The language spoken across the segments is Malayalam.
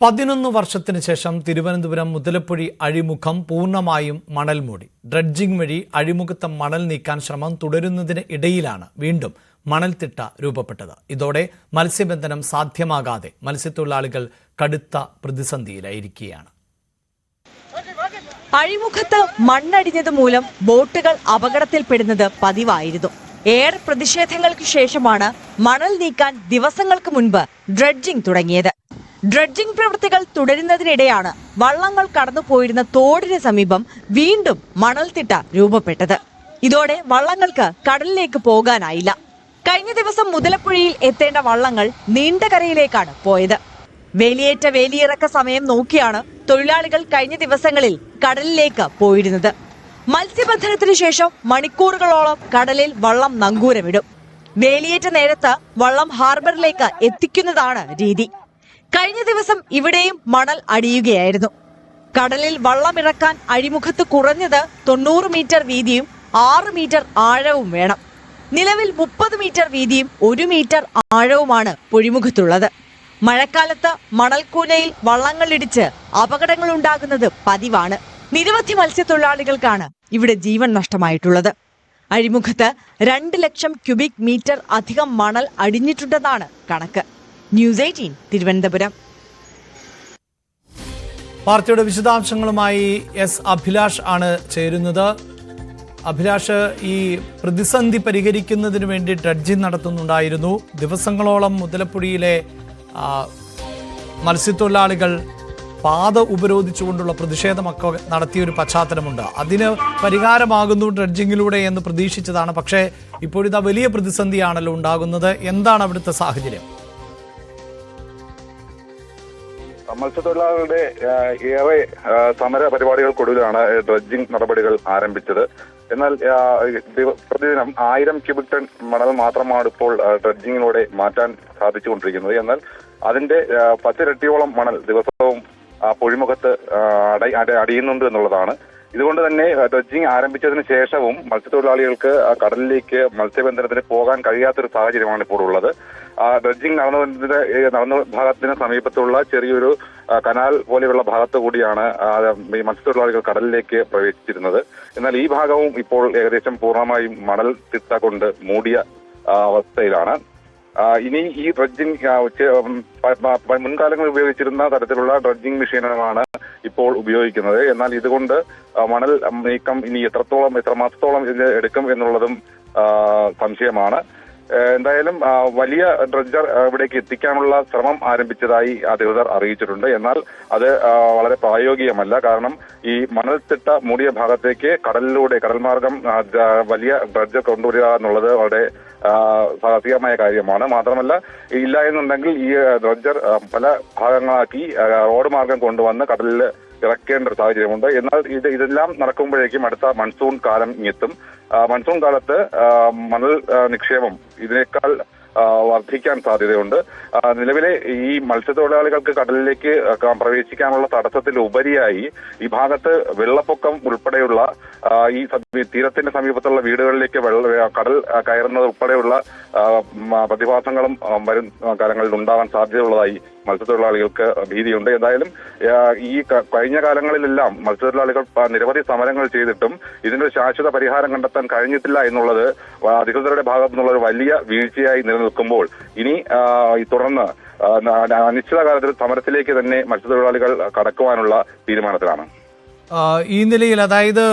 11 വർഷത്തിന് ശേഷം തിരുവനന്തപുരം മുതലപ്പുഴി അഴിമുഖം പൂർണ്ണമായും മണൽ മൂടി. ഡ്രഡ്ജിംഗ് വഴി അഴിമുഖത്തെ മണൽ നീക്കാൻ ശ്രമം തുടരുന്നതിന് ഇടയിലാണ് വീണ്ടും മണൽത്തിട്ട രൂപപ്പെട്ടത്. ഇതോടെ മത്സ്യബന്ധനം സാധ്യമാകാതെ മത്സ്യത്തൊഴിലാളികൾ കടുത്ത പ്രതിസന്ധിയിലായിരിക്കുകയാണ്. അഴിമുഖത്ത് മണ്ണടിഞ്ഞത് മൂലം ബോട്ടുകൾ അപകടത്തിൽപ്പെടുന്നത് പതിവായിരുന്നു. ഏറെ പ്രതിഷേധങ്ങൾക്ക് ശേഷമാണ് മണൽ നീക്കാൻ ദിവസങ്ങൾക്ക് മുൻപ് ഡ്രഡ്ജിംഗ് തുടങ്ങിയത്. ഡ്രഡ്ജിംഗ് പ്രവൃത്തികൾ തുടരുന്നതിനിടെയാണ് വള്ളങ്ങൾ കടന്നുപോയിരുന്ന തോടിന് സമീപം വീണ്ടും മണൽത്തിട്ട രൂപപ്പെട്ടത്. ഇതോടെ വള്ളങ്ങൾക്ക് കടലിലേക്ക് പോകാനായില്ല. കഴിഞ്ഞ ദിവസം മുതലപ്പുഴയിൽ എത്തേണ്ട വള്ളങ്ങൾ നീണ്ടകരയിലേക്കാണ് പോയത്. വേലിയേറ്റ വേലിയിറക്ക സമയം നോക്കിയാണ് തൊഴിലാളികൾ കഴിഞ്ഞ ദിവസങ്ങളിൽ കടലിലേക്ക് പോയിരുന്നത്. മത്സ്യബന്ധനത്തിനു ശേഷം മണിക്കൂറുകളോളം കടലിൽ വള്ളം നങ്കൂരമിടും. വേലിയേറ്റ നേരത്ത് വള്ളം ഹാർബറിലേക്ക് എത്തിക്കുന്നതാണ് രീതി. കഴിഞ്ഞ ദിവസം ഇവിടെയും മണൽ അടിയുകയായിരുന്നു. കടലിൽ വള്ളമിറക്കാൻ അഴിമുഖത്ത് കുറഞ്ഞത് 90 മീറ്റർ വീതിയും 6 മീറ്റർ ആഴവും വേണം. നിലവിൽ 30 മീറ്റർ വീതിയും 1 മീറ്റർ ആഴവുമാണ് പൊഴിമുഖത്തുള്ളത്. മഴക്കാലത്ത് മണൽക്കൂനയിൽ വള്ളങ്ങളിടിച്ച് അപകടങ്ങൾ ഉണ്ടാകുന്നത് പതിവാണ്. നിരവധി മത്സ്യത്തൊഴിലാളികൾക്കാണ് ഇവിടെ ജീവൻ നഷ്ടമായിട്ടുള്ളത്. അഴിമുഖത്ത് 2 ലക്ഷം ക്യൂബിക് മീറ്റർ അധികം മണൽ അടിഞ്ഞിട്ടുണ്ടെന്നാണ് കണക്ക്. ന്യൂസ് 18 തിരുവനന്തപുരം. വാർത്തയുടെ വിശദാംശങ്ങളുമായി എസ് അഭിലാഷ് ആണ് ചേരുന്നത്. അഭിലാഷ്, ഈ പ്രതിസന്ധി പരിഹരിക്കുന്നതിന് വേണ്ടി ഡ്രഡ്ജിംഗ് നടത്തുന്നുണ്ടായിരുന്നു. ദിവസങ്ങളോളം മുതലപ്പുഴയിലെ മത്സ്യത്തൊഴിലാളികൾ പാത ഉപരോധിച്ചുകൊണ്ടുള്ള പ്രതിഷേധമൊക്കെ നടത്തിയൊരു പശ്ചാത്തലമുണ്ട്. അതിന് പരിഹാരമാകുന്നു ഡ്രഡ്ജിങ്ങിലൂടെ എന്ന് പ്രതീക്ഷിച്ചതാണ്. പക്ഷേ ഇപ്പോഴിതാ വലിയ പ്രതിസന്ധിയാണല്ലോ ഉണ്ടാകുന്നത്. എന്താണ് അവിടുത്തെ സാഹചര്യം? മത്സ്യത്തൊഴിലാളികളുടെ ഏറെ സമര പരിപാടികൾക്കൊടുവിലാണ് ഡ്രഡ്ജിംഗ് നടപടികൾ ആരംഭിച്ചത്. എന്നാൽ പ്രതിദിനം 1000 ക്യൂബിക് ടൺ മണൽ മാത്രമാണ് ഇപ്പോൾ ഡ്രഡ്ജിങ്ങിലൂടെ മാറ്റാൻ സാധിച്ചുകൊണ്ടിരിക്കുന്നത്. എന്നാൽ അതിന്റെ 10 ഇരട്ടിയോളം മണൽ ദിവസവും പൊഴിമുഖത്ത് അടിയുന്നുണ്ട് എന്നുള്ളതാണ്. ഇതുകൊണ്ട് തന്നെ ഡ്രഡ്ജിംഗ് ആരംഭിച്ചതിന് ശേഷവും മത്സ്യത്തൊഴിലാളികൾക്ക് കടലിലേക്ക് മത്സ്യബന്ധനത്തിന് പോകാൻ കഴിയാത്തൊരു സാഹചര്യമാണ് ഇപ്പോൾ ഉള്ളത്. ഡ്രഡ്ജിംഗ് നടന്ന ഭാഗത്തിന് സമീപത്തുള്ള ചെറിയൊരു കനാൽ പോലെയുള്ള ഭാഗത്ത് കൂടിയാണ് ഈ മത്സ്യത്തൊഴിലാളികൾ കടലിലേക്ക് പ്രവേശിച്ചിരുന്നത്. എന്നാൽ ഈ ഭാഗവും ഇപ്പോൾ ഏകദേശം പൂർണ്ണമായും മണൽ തിട്ട കൊണ്ട് മൂടിയ അവസ്ഥയിലാണ്. ഇനി ഈ ഡ്രഡ്ജിംഗ് മുൻകാലങ്ങളിൽ ഉപയോഗിച്ചിരുന്ന തരത്തിലുള്ള ഡ്രഡ്ജിംഗ് മെഷീനുകളാണ് ഇപ്പോൾ ഉപയോഗിക്കുന്നത്. എന്നാൽ ഇതുകൊണ്ട് മണൽ നീക്കം ഇനി എത്രമാസത്തോളം ഇത് എടുക്കും എന്നുള്ളതും സംശയമാണ്. എന്തായാലും വലിയ ഡ്രഡ്ജർ ഇവിടേക്ക് എത്തിക്കാനുള്ള ശ്രമം ആരംഭിച്ചതായി അധികൃതർ അറിയിച്ചിട്ടുണ്ട്. എന്നാൽ അത് വളരെ പ്രായോഗികമല്ല. കാരണം ഈ മണൽത്തിട്ട മൂടിയ ഭാഗത്തേക്ക് കടൽ മാർഗം വലിയ ഡ്രഡ്ജർ കൊണ്ടുവരിക എന്നുള്ളത് വളരെ സാഹസികമായ കാര്യമാണ്. മാത്രമല്ല, ഇല്ല എന്നുണ്ടെങ്കിൽ ഈ ഡ്രഡ്ജർ പല ഭാഗങ്ങളാക്കി റോഡ് മാർഗം കൊണ്ടുവന്ന് കടലിൽ ഇറക്കേണ്ട ഒരു സാഹചര്യമുണ്ട്. എന്നാൽ ഇതെല്ലാം നടക്കുമ്പോഴേക്കും അടുത്ത മൺസൂൺ കാലം എത്തും. മൺസൂൺ കാലത്ത് മണൽ നിക്ഷേപം ഇതിനേക്കാൾ വർദ്ധിക്കാൻ സാധ്യതയുണ്ട്. നിലവിലെ ഈ മത്സ്യത്തൊഴിലാളികൾക്ക് കടലിലേക്ക് പ്രവേശിക്കാനുള്ള തടസ്സത്തിലുപരിയായി ഈ ഭാഗത്ത് വെള്ളപ്പൊക്കം ഉൾപ്പെടെയുള്ള ഈ തീരത്തിന്റെ സമീപത്തുള്ള വീടുകളിലേക്ക് കടൽ കയറുന്നത് ഉൾപ്പെടെയുള്ള പ്രതിഭാസങ്ങളും വരും കാലങ്ങളിൽ ഉണ്ടാകാൻ സാധ്യതയുള്ളതായി മത്സ്യത്തൊഴിലാളികൾക്ക് ഭീതിയുണ്ട്. എന്തായാലും ഈ കഴിഞ്ഞ കാലങ്ങളിലെല്ലാം മത്സ്യത്തൊഴിലാളികൾ നിരവധി സമരങ്ങൾ ചെയ്തിട്ടും ഇതിനൊരു ശാശ്വത പരിഹാരം കണ്ടെത്താൻ കഴിഞ്ഞിട്ടില്ല എന്നുള്ളത് അധികൃതരുടെ ഭാഗത്തു നിന്നുള്ള ഒരു വലിയ വീഴ്ചയായി നിലനിൽക്കുമ്പോൾ ഇനി തുടർന്ന് അനിശ്ചിതകാലത്തിൽ സമരത്തിലേക്ക് തന്നെ മത്സ്യത്തൊഴിലാളികൾ കടക്കുവാനുള്ള തീരുമാനത്തിലാണ്. ഈ നിലയിൽ, അതായത്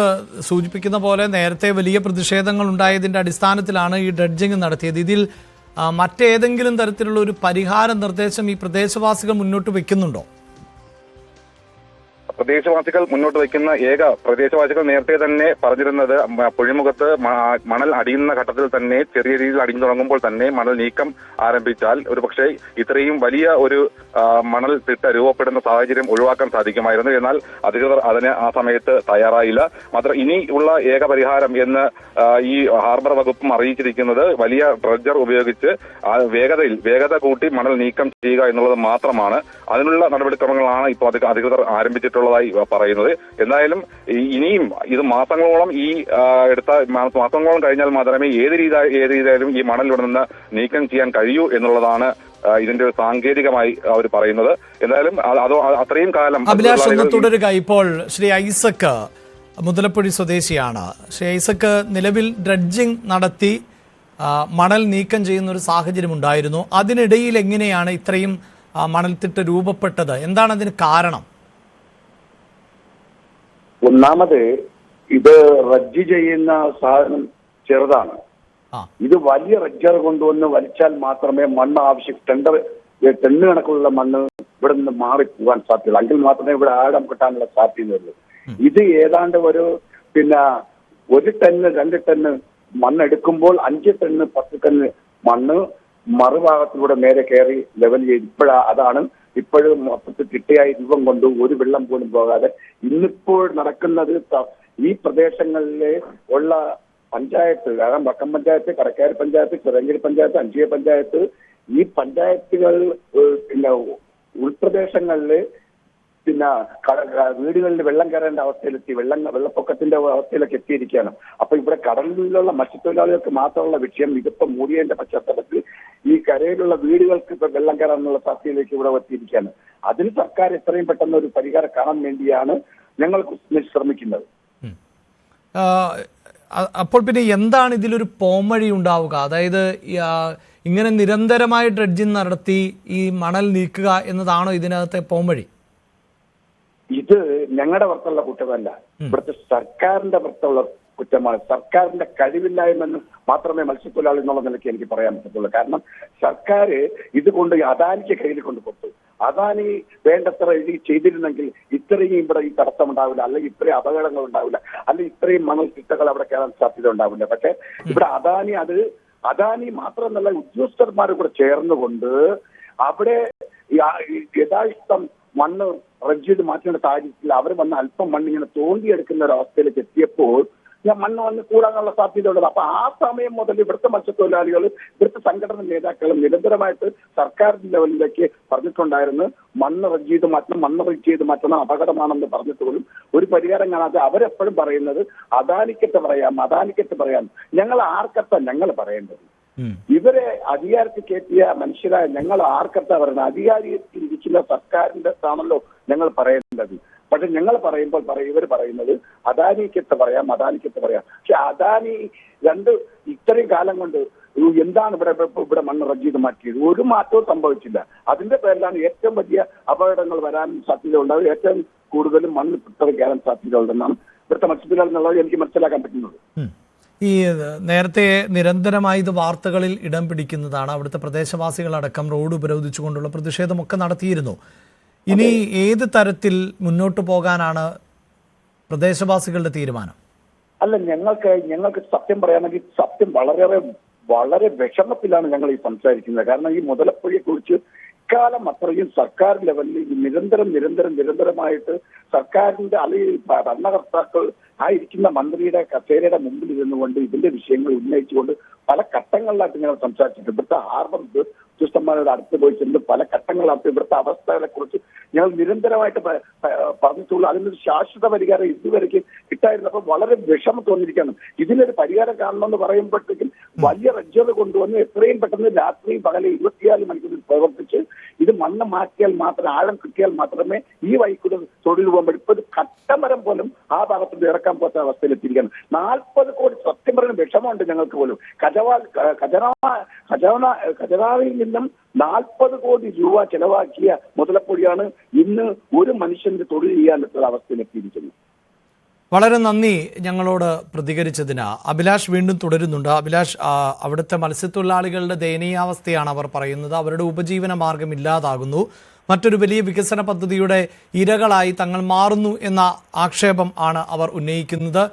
സൂചിപ്പിക്കുന്ന പോലെ നേരത്തെ വലിയ പ്രതിഷേധങ്ങൾ ഉണ്ടായതിന്റെ അടിസ്ഥാനത്തിലാണ് ഈ ഡ്രഡ്ജിംഗ് നടത്തിയത്. ഇതിൽ മറ്റേതെങ്കിലും തരത്തിലുള്ള ഒരു പരിഹാര നിർദ്ദേശം ഈ പ്രദേശവാസികൾ മുന്നോട്ട് വെക്കുന്നുണ്ടോ? പ്രദേശവാസികൾ നേരത്തെ തന്നെ പറഞ്ഞിരുന്നത് പൊഴിമുഖത്ത് മണൽ അടിയുന്ന ഘട്ടത്തിൽ തന്നെ ചെറിയ രീതിയിൽ അടിഞ്ഞു തുടങ്ങുമ്പോൾ തന്നെ മണൽ നീക്കം ആരംഭിച്ചാൽ ഒരുപക്ഷെ ഇത്രയും വലിയ ഒരു മണൽ തിട്ട രൂപപ്പെടുന്ന സാഹചര്യം ഒഴിവാക്കാൻ സാധിക്കുമായിരുന്നു. എന്നാൽ അധികൃതർ അതിന് ആ സമയത്ത് തയ്യാറായില്ല. മാത്രം ഇനി ഉള്ള ഏക പരിഹാരം എന്ന് ഈ ഹാർബർ വകുപ്പും അറിയിച്ചിരിക്കുന്നത് വലിയ ഡ്രഡ്ജർ ഉപയോഗിച്ച് വേഗത കൂട്ടി മണൽ നീക്കം ചെയ്യുക എന്നുള്ളത് മാത്രമാണ്. അതിനുള്ള നടപടിക്രമങ്ങളാണ് ഇപ്പോൾ അധികൃതർ ആരംഭിച്ചിട്ടുള്ളതായി പറയുന്നത്. എന്തായാലും ഇനിയും ഇത് മാസങ്ങളോളം മാസങ്ങളോളം കഴിഞ്ഞാൽ മാത്രമേ ഏത് രീതിയിലായാലും ഈ മണൽ ഇവിടെ നിന്ന് നീക്കം ചെയ്യാൻ കഴിയൂ എന്നുള്ളതാണ് ഇതിന്റെ ഒരു സാങ്കേതികമായി അവർ പറയുന്നത്. എന്തായാലും അതോ അത്രയും കാലം അഭിലാഷ് ഒന്ന് തുടരുക. ഇപ്പോൾ ശ്രീ ഐസക് മുതലപ്പുഴി സ്വദേശിയാണ്. ശ്രീ ഐസക്, നിലവിൽ ഡ്രഡ്ജിംഗ് നടത്തി മണൽ നീക്കം ചെയ്യുന്ന ഒരു സാഹചര്യം ഉണ്ടായിരുന്നു. അതിനിടയിൽ എങ്ങനെയാണ് ഇത്രയും മണൽത്തിട്ട് രൂപപ്പെട്ടത്? എന്താണ് അതിന് കാരണം? ഒന്നാമത് ഇത് റജ്ജ് ചെയ്യുന്ന സാധനം ചെറുതാണ്. ഇത് വലിയ റജ്ജർ കൊണ്ടുവന്ന് വലിച്ചാൽ മാത്രമേ മണ്ണ് ആവശ്യം ടെണ്ണ് കണക്കുള്ള മണ്ണ് ഇവിടെ നിന്ന് മാറിപ്പോകാൻ സാധ്യതയുള്ളൂ. എങ്കിൽ മാത്രമേ ഇവിടെ ആഴം കിട്ടാനുള്ള സാധ്യതയുള്ളൂ. ഇത് ഏതാണ്ട് ഒരു 1 ടണ്ണ് 2 ടണ്ണ് മണ്ണെടുക്കുമ്പോൾ 5 ടണ്ണ് 10 ടണ്ണ് മണ്ണ് മറുഭാഗത്തിലൂടെ നേരെ കയറി ലെവൽ ചെയ്ത് അതാണ് ഇപ്പോഴും മൊത്തത്തിൽ കിട്ടിയായ രൂപം കൊണ്ട് ഒരു വെള്ളം പോലും പോകാതെ ഇന്നിപ്പോൾ നടക്കുന്നത്. ഈ പ്രദേശങ്ങളിലെ ഉള്ള പഞ്ചായത്ത്, കാരണം വക്കം പഞ്ചായത്ത്, കടക്കാരി പഞ്ചായത്ത്, ചിറങ്കേരി പഞ്ചായത്ത്, അഞ്ചിയ പഞ്ചായത്ത്, ഈ പഞ്ചായത്തുകൾ ഉൾപ്രദേശങ്ങളില് വീടുകളിൽ വെള്ളം കയറേണ്ട അവസ്ഥയിലെത്തി, വെള്ളപ്പൊക്കത്തിന്റെ അവസ്ഥയിലൊക്കെ എത്തിയിരിക്കുകയാണ്. അപ്പൊ ഇവിടെ കടലിലുള്ള മത്സ്യത്തൊഴിലാളികൾക്ക് മാത്രമുള്ള വിഷയം ഇതിപ്പോ മൂടിയതിന്റെ പശ്ചാത്തലത്തിൽ ഈ കരയിലുള്ള വീടുകൾക്ക് ഇപ്പൊ വെള്ളം കയറാനുള്ള സാധ്യതയിലേക്ക് ഇവിടെ എത്തിയിരിക്കുകയാണ്. അതിന് സർക്കാർ എത്രയും പെട്ടെന്ന് ഒരു പരിഹാരം കാണാൻ വേണ്ടിയാണ് ഞങ്ങൾ ശ്രമിക്കുന്നത്. അപ്പോൾ പിന്നെ എന്താണ് ഇതിലൊരു പോംവഴി ഉണ്ടാവുക? അതായത് ഇങ്ങനെ നിരന്തരമായി ഡ്രഡ്ജിംഗ് നടത്തി ഈ മണൽ നീക്കുക എന്നതാണോ ഇതിനകത്തെ പോംവഴി? ഇത് ഞങ്ങളുടെ പുറത്തുള്ള കുറ്റമല്ല, ഇവിടുത്തെ സർക്കാരിന്റെ പുറത്തുള്ള കുറ്റമാണ്. സർക്കാരിന്റെ കഴിവില്ലായ്മെന്ന് മാത്രമേ മത്സ്യത്തൊഴിലാളി എന്നുള്ള നിലയ്ക്ക് എനിക്ക് പറയാൻ പറ്റത്തുള്ളൂ. കാരണം സർക്കാർ ഇതുകൊണ്ട് അദാനിക്ക് കയ്യിൽ കൊണ്ട് കൊടുത്തു. അദാനി വേണ്ടത്ര ഇത് ചെയ്തിരുന്നെങ്കിൽ ഇത്രയും ഇവിടെ ഈ തടസ്സം ഉണ്ടാവില്ല, അല്ലെങ്കിൽ ഇത്രയും അപകടങ്ങൾ ഉണ്ടാവില്ല, അല്ലെങ്കിൽ ഇത്രയും മണൽ തിട്ടകൾ അവിടെ കയറാൻ സാധ്യത ഉണ്ടാവില്ല. പക്ഷെ ഇവിടെ അദാനി മാത്രമല്ല, ഉദ്യോഗസ്ഥന്മാർ കൂടെ ചേർന്നുകൊണ്ട് അവിടെ യഥാർത്ഥം മണ്ണ് റജ്ജ് ചെയ്ത് മാറ്റേണ്ട സാഹചര്യത്തിൽ അവർ വന്ന് അല്പം മണ്ണിങ്ങനെ തോണ്ടിയെടുക്കുന്ന ഒരു അവസ്ഥയിലേക്ക് എത്തിയപ്പോൾ മണ്ണ് വന്ന് കൂടാനുള്ള സാധ്യത ഉള്ളത്. അപ്പൊ ആ സമയം മുതൽ ഇവിടുത്തെ മത്സ്യത്തൊഴിലാളികൾ, ഇവിടുത്തെ സംഘടന നേതാക്കളും നിരന്തരമായിട്ട് സർക്കാർ ലെവലിലേക്ക് പറഞ്ഞിട്ടുണ്ടായിരുന്നു മണ്ണ് റജ്ജ് ചെയ്ത് മാറ്റണം, അപകടമാണെന്ന് പറഞ്ഞിട്ട് പോലും ഒരു പരിഹാരം കാണാതെ അവരെപ്പോഴും പറയുന്നത് അദാനിക്കത്ത് പറയാം. ഞങ്ങൾ ഞങ്ങൾ പറയേണ്ടത്? ഇവരെ അധികാരത്തിൽ കയറ്റിയ മനുഷ്യരായ ഞങ്ങൾ പറയുന്നത്? അധികാരത്തിൽ ഇരിക്കുന്ന സർക്കാരിന്റെ ആണല്ലോ ഞങ്ങൾ പറയേണ്ടത്. പക്ഷെ ഞങ്ങൾ പറയുമ്പോൾ ഇവർ പറയുന്നത് അദാനിക്കത്ത് പറയാം. പക്ഷെ അദാനി ഇത്രയും കാലം കൊണ്ട് എന്താണ് ഇവിടെ മണ്ണ് റജ്ജ് ചെയ്ത് മാറ്റിയത്? ഒരു മാറ്റവും സംഭവിച്ചില്ല. അതിന്റെ പേരിലാണ് ഏറ്റവും വലിയ അപകടങ്ങൾ വരാൻ സാധ്യത ഉണ്ടാവുക, ഏറ്റവും കൂടുതലും മണ്ണ് കയറാൻ സാധ്യത ഉണ്ടെന്നാണ് ഇവിടുത്തെ മത്സ്യത്തൊഴിലാളി എന്നുള്ളത് എനിക്ക് മനസ്സിലാക്കാൻ പറ്റുന്നത്. ഈ നേരത്തെ നിരന്തരമായി ഇത് വാർത്തകളിൽ ഇടം പിടിക്കുന്നതാണ്. അവിടുത്തെ പ്രദേശവാസികളടക്കം റോഡ് ഉപരോധിച്ചുകൊണ്ടുള്ള പ്രതിഷേധമൊക്കെ നടത്തിയിരുന്നു. ഇനി ഏത് തരത്തിൽ മുന്നോട്ട് പോകാനാണ് പ്രദേശവാസികളുടെ തീരുമാനം? അല്ല, ഞങ്ങൾക്ക് സത്യം പറയാണെങ്കിൽ സത്യം വളരെ വിഷമത്തിലാണ് ഞങ്ങൾ ഈ സംസാരിക്കുന്നത്. കാരണം ഈ മുതലപ്പുഴയെ കുറിച്ച് ഇക്കാലം അത്രയും സർക്കാർ ലെവലിൽ നിരന്തരമായിട്ട് സർക്കാരിന്റെ അല്ലെങ്കിൽ ഭരണകർത്താക്കൾ ആയിരിക്കുന്ന മന്ത്രിയുടെ കസേരയുടെ മുമ്പിൽ ഇരുന്നുകൊണ്ട് ഇതിന്റെ വിഷയങ്ങൾ ഉന്നയിച്ചുകൊണ്ട് പല ഘട്ടങ്ങളിലായിട്ട് ഞങ്ങൾ സംസാരിച്ചിട്ടുണ്ട്. ഇവിടുത്തെ ഹാർബർ ഉദ്യോഗസ്ഥന്മാരുടെ അടുത്ത് പോയി ചെന്ന് പല ഘട്ടങ്ങളിലായിട്ട് ഇവിടുത്തെ അവസ്ഥകളെ കുറിച്ച് ഞങ്ങൾ നിരന്തരമായിട്ട് പറഞ്ഞിട്ടുള്ളൂ. അതിനൊരു ശാശ്വത പരിഹാരം ഇതുവരെയ്ക്ക് കിട്ടായിരുന്നപ്പോൾ വളരെ വിഷമം തോന്നിയിരിക്കുകയാണ്. ഇതിനൊരു പരിഹാരം കാണണമെന്ന് പറയുമ്പോഴത്തേക്കും വലിയ റജ്ജർ കൊണ്ടുവന്ന് എത്രയും പെട്ടെന്ന് രാത്രിയും പകലെ 24 മണിക്കൂറിൽ പ്രവർത്തിച്ച് ഇത് മണ്ണ് മാറ്റിയാൽ മാത്രമേ, ആഴം കിട്ടിയാൽ മാത്രമേ ഈ വഴിക്കൂടെ തൊഴിൽ പോകുമ്പോൾ ഇപ്പൊ ഒരു കട്ടമരം പോലും ആ ഭാഗത്ത് ഇറക്കാൻ പോകാത്ത അവസ്ഥയിലെത്തിയിരിക്കുകയാണ്. 40 കോടി സത്യം പറയുന്ന വിഷമമുണ്ട് ഞങ്ങൾക്ക് പോലും. ഖജനാവിൽ നിന്നും 40 കോടി രൂപ ചെലവാക്കിയ മുതലപ്പൊടിയാണ് ഇന്ന് ഒരു മനുഷ്യന്റെ തൊഴിൽ ചെയ്യാനുള്ള അവസ്ഥയിലെത്തിയിരിക്കുന്നത്. വളരെ നന്ദി ഞങ്ങളോട് പ്രതികരിച്ചതിന്. അഭിലാഷ് വീണ്ടും തുടരുന്നുണ്ട്. അഭിലാഷ്, അവിടുത്തെ മത്സ്യത്തൊഴിലാളികളുടെ ദയനീയാവസ്ഥയാണ് അവർ പറയുന്നത്. അവരുടെ ഉപജീവന മാർഗം ഇല്ലാതാകുന്നു. മറ്റൊരു വലിയ വികസന പദ്ധതിയുടെ ഇരകളായി തങ്ങൾ മാറുന്നു എന്ന ആക്ഷേപം ആണ് അവർ ഉന്നയിക്കുന്നത്.